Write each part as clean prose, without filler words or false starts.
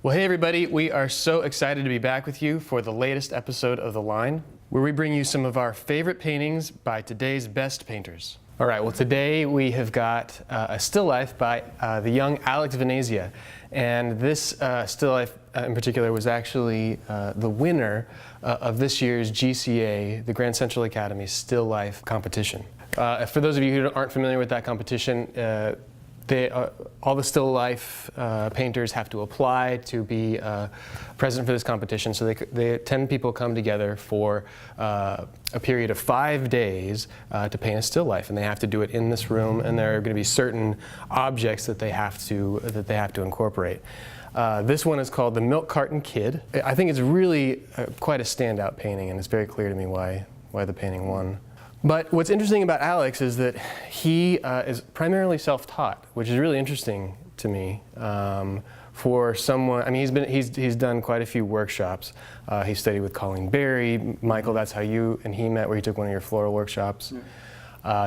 Well, hey everybody, we are so excited to be back with you for the latest episode of The Line, where we bring you some of our favorite paintings by today's best painters. All right, well today we have got a still life by the young Alex Venezia. And this still life in particular was actually the winner of this year's GCA, the Grand Central Academy Still Life competition. For those of you who aren't familiar with that competition, all the still life painters have to apply to be present for this competition. So 10 people come together for a period of 5 days to paint a still life, and they have to do it in this room. And there are going to be certain objects that they have to incorporate. This one is called the Milk Carton Kid. I think it's really quite a standout painting, and it's very clear to me why the painting won. But what's interesting about Alex is that he is primarily self-taught, which is really interesting to me. For someone, I mean, he's done quite a few workshops. He studied with Colleen Barry. Michael, that's how you and he met, where he took one of your floral workshops.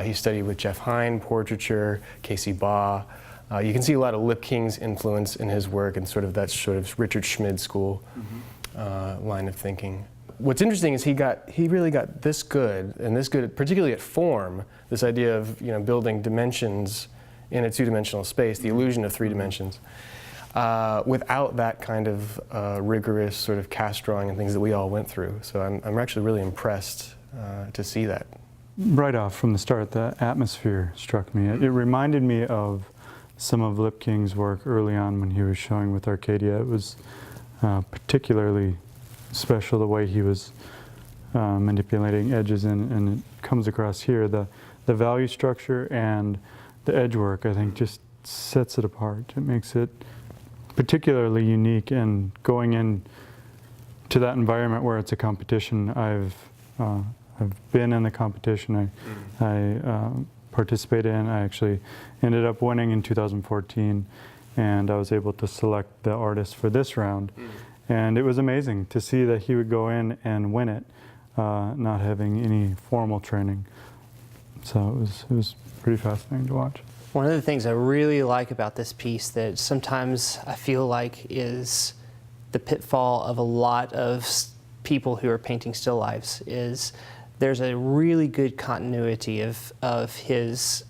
He studied with Jeff Hine, portraiture, Casey Baugh. You can see a lot of Lipking's influence in his work, and that sort of Richard Schmid school line of thinking. What's interesting is he really got this good, particularly at form, this idea of building dimensions in a two-dimensional space, the illusion of three dimensions, without that kind of rigorous sort of cast drawing and things that we all went through. So I'm actually really impressed to see that. Right off from the start, the atmosphere struck me. It reminded me of some of Lipking's work early on when he was showing with Arcadia. It was particularly special the way he was manipulating edges, and it comes across here. The value structure and the edge work, I think, just sets it apart. It makes it particularly unique, and going in to that environment where it's a competition, I've been in the competition. I participated in. I actually ended up winning in 2014, and I was able to select the artist for this round. And it was amazing to see that he would go in and win it, not having any formal training. So it was pretty fascinating to watch. One of the things I really like about this piece that sometimes I feel like is the pitfall of a lot of people who are painting still lifes is there's a really good continuity of his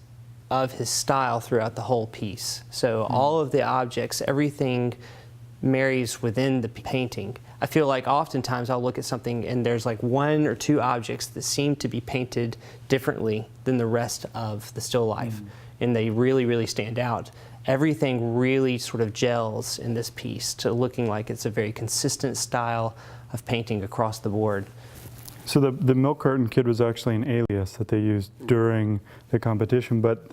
style throughout the whole piece. So all of the objects, everything marries within the painting. I feel like oftentimes I'll look at something and there's like one or two objects that seem to be painted differently than the rest of the still life, and they really, really stand out. Everything really sort of gels in this piece to looking like it's a very consistent style of painting across the board. So the Milk Carton Kid was actually an alias that they used during the competition, but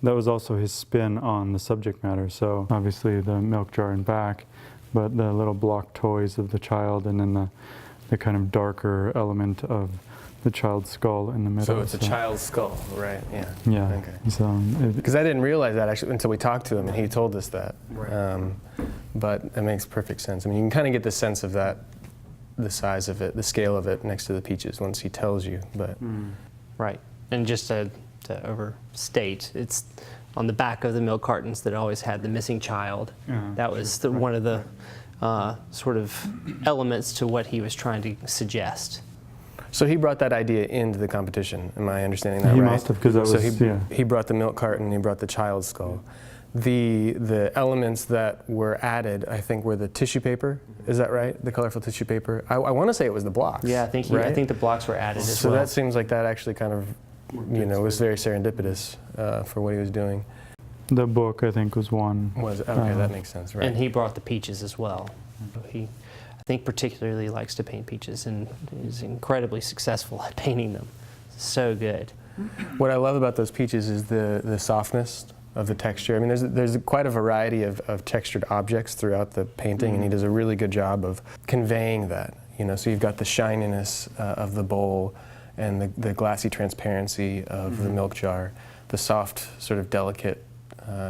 that was also his spin on the subject matter. So obviously the milk jar and back, but the little block toys of the child, and then the kind of darker element of the child's skull in the middle. So it's a child's skull, right? Yeah. Yeah. Okay. So because I didn't realize that actually until we talked to him and he told us that. Right. But it makes perfect sense. I mean, you can kind of get the sense of that, the size of it, the scale of it next to the peaches once he tells you. But right, and just to overstate, it's on the back of the milk cartons that always had the missing child. That was one of the sort of elements to what he was trying to suggest. So he brought that idea into the competition. Am I understanding that right? He must have, because that was, he brought the milk carton, he brought the child's skull. The elements that were added, I think, were the tissue paper. Is that right? The colorful tissue paper. I want to say it was the blocks. Yeah, I think the blocks were added as well. So that seems like that actually kind of, was very serendipitous for what he was doing. The book, I think, was one. Okay, that makes sense, right? And he brought the peaches as well. He, I think, particularly likes to paint peaches, and is incredibly successful at painting them. So good. What I love about those peaches is the softness of the texture. I mean, there's quite a variety of textured objects throughout the painting, and he does a really good job of conveying that. So you've got the shininess of the bowl, and the glassy transparency of the milk jar, the soft, sort of delicate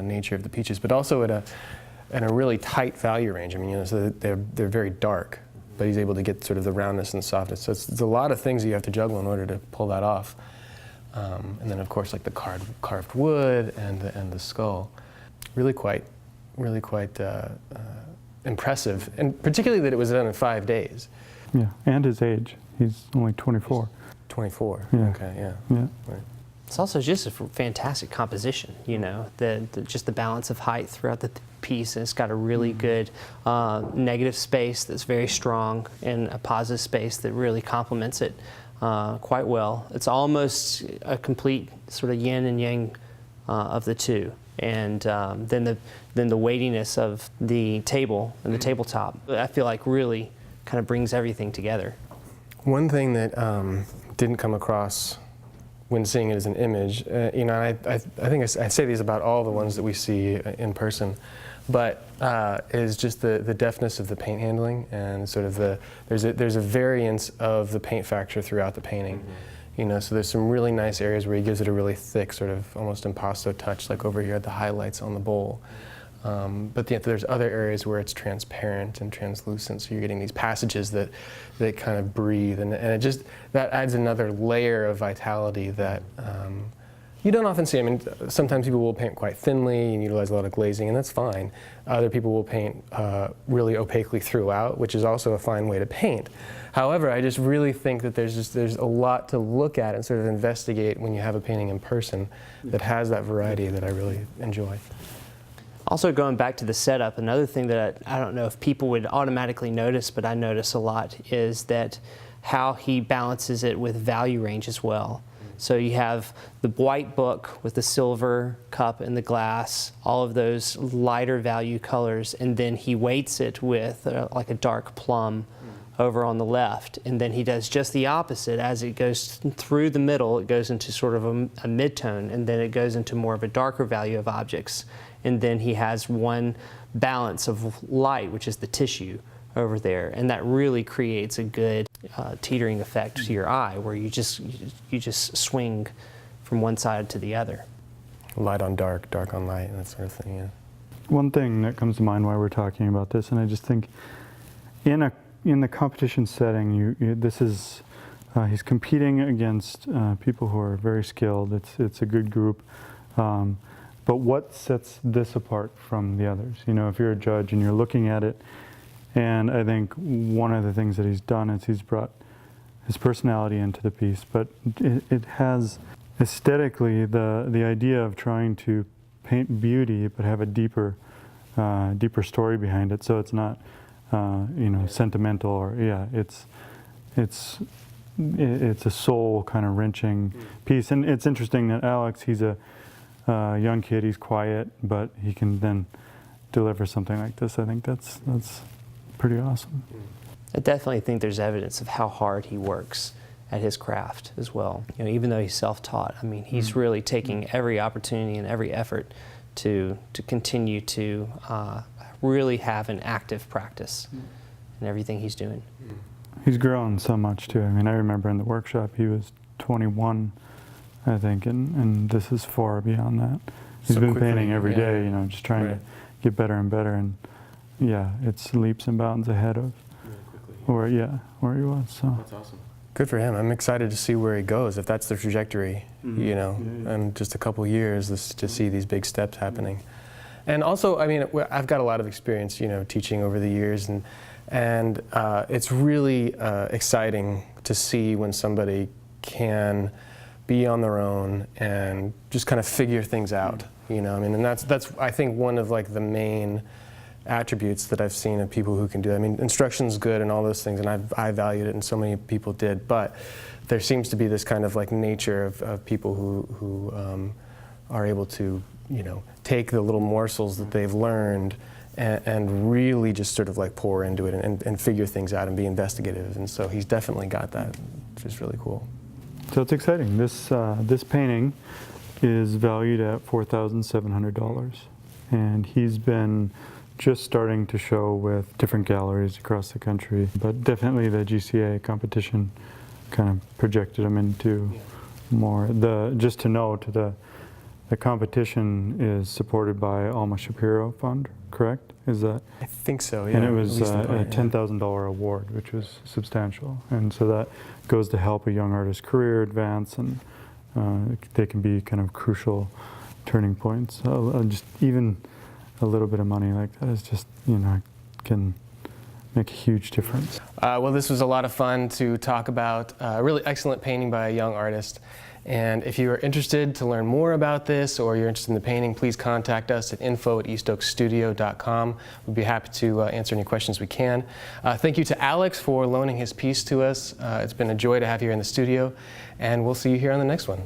nature of the peaches, but also at a really tight value range. I mean, so they're very dark, but he's able to get sort of the roundness and softness. So it's a lot of things you have to juggle in order to pull that off. And then, of course, like the carved wood and the skull, really quite impressive, and particularly that it was done in 5 days. Yeah, and his age. He's only 24. 24. Yeah. Okay. Yeah. Yeah. Right. It's also just a fantastic composition, you know, just the balance of height throughout the piece. And it's got a really good negative space that's very strong and a positive space that really complements it quite well. It's almost a complete sort of yin and yang of the two. And then the weightiness of the table and the tabletop, I feel like really kind of brings everything together. One thing that didn't come across when seeing it as an image, you know, I think I say these about all the ones that we see in person, but is just the deftness of the paint handling and sort of there's a variance of the paint factor throughout the painting. You know, so there's some really nice areas where he gives it a really thick sort of almost impasto touch, like over here at the highlights on the bowl. But yet there's other areas where it's transparent and translucent, so you're getting these passages that kind of breathe, and it just, that adds another layer of vitality that you don't often see. I mean, sometimes people will paint quite thinly and utilize a lot of glazing, and that's fine. Other people will paint really opaquely throughout, which is also a fine way to paint. However, I just really think that there's a lot to look at and sort of investigate when you have a painting in person that has that variety that I really enjoy. Also, going back to the setup, another thing that I don't know if people would automatically notice, but I notice a lot, is that how he balances it with value range as well. So you have the white book with the silver cup and the glass, all of those lighter value colors, and then he weights it with like a dark plum over on the left, and then he does just the opposite. As it goes through the middle, it goes into sort of a mid-tone, and then it goes into more of a darker value of objects. And then he has one balance of light, which is the tissue over there, and that really creates a good teetering effect to your eye, where you just swing from one side to the other. Light on dark, dark on light, and that sort of thing. Yeah. One thing that comes to mind while we're talking about this, and I just think in the competition setting, this is he's competing against people who are very skilled. It's a good group. But what sets this apart from the others? You know, if you're a judge and you're looking at it, and I think one of the things that he's done is he's brought his personality into the piece, but it has aesthetically the idea of trying to paint beauty but have a deeper story behind it. So it's not you know, sentimental, or it's a soul kind of wrenching piece. And it's interesting that Alex, he's a young kid, he's quiet, but he can then deliver something like this. I think that's pretty awesome. I definitely think there's evidence of how hard he works at his craft as well. You know, even though he's self-taught, I mean, he's really taking every opportunity and every effort to continue to really have an active practice in everything he's doing. He's grown so much too. I mean, I remember in the workshop he was 21, I think, and this is far beyond that. He's So been quickly, painting every day, you know, just trying Right. to get better and better, and yeah, it's leaps and bounds ahead of where he was. So That's awesome. Good for him. I'm excited to see where he goes, if that's the trajectory, you know, in just a couple years, to see these big steps happening. And also, I mean, I've got a lot of experience, you know, teaching over the years, and it's really exciting to see when somebody can be on their own and just kind of figure things out, you know. I mean, and that's I think one of like the main attributes that I've seen of people who can do that. I mean, instruction's good and all those things, and I valued it, and so many people did, but there seems to be this kind of like nature of people who are able to, you know, take the little morsels that they've learned and really just sort of like pour into it and figure things out and be investigative. And so he's definitely got that, which is really cool. So it's exciting. This painting is valued at $4,700, and he's been just starting to show with different galleries across the country. But definitely the GCA competition kind of projected him into more. Just to note, the competition is supported by Alma Shapiro Fund, correct? Is that? I think so, yeah. And it was At least in a part, yeah. $10,000 award, which was substantial. And so that goes to help a young artist's career advance, and they can be kind of crucial turning points. Just even a little bit of money like that is just, you know, can make a huge difference. Well, this was a lot of fun to talk about a really excellent painting by a young artist. And if you are interested to learn more about this, or you're interested in the painting, please contact us at info@eastoakstudio.com. We'd be happy to answer any questions we can. Thank you to Alex for loaning his piece to us. It's been a joy to have you here in the studio, and we'll see you here on the next one.